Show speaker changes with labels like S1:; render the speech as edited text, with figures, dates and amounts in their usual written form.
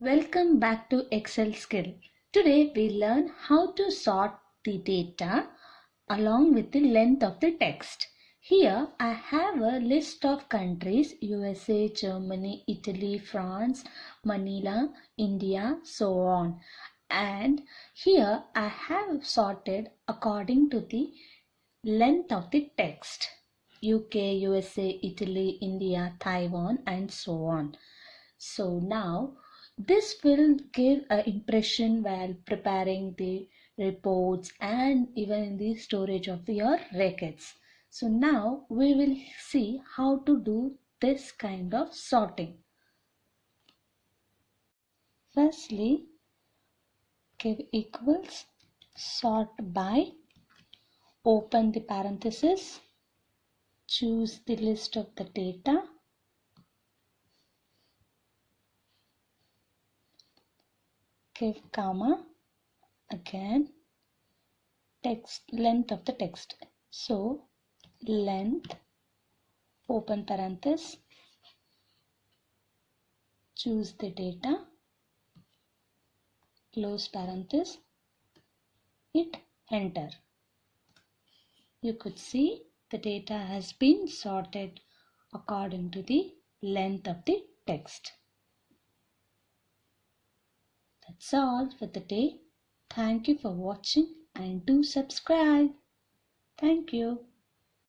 S1: Welcome back to Excel skill. Today we learn how to sort the data along with the length of the text. Here I have a list of countries: USA, Germany, Italy, France, Manila, India, so on. And here I have sorted according to the length of the text: UK, USA, Italy, India, Taiwan, and so on. So now this will give an impression while preparing the reports and even in the storage of your records. So now we will see how to do this kind of sorting. Firstly, give equals, sort by, open the parenthesis, choose the list of the data, give comma, again text, length of the text. So length, open parenthesis, choose the data, close parenthesis, hit enter. You could see the data has been sorted according to the length of the text. That's all for the day. Thank you for watching and do subscribe. Thank you.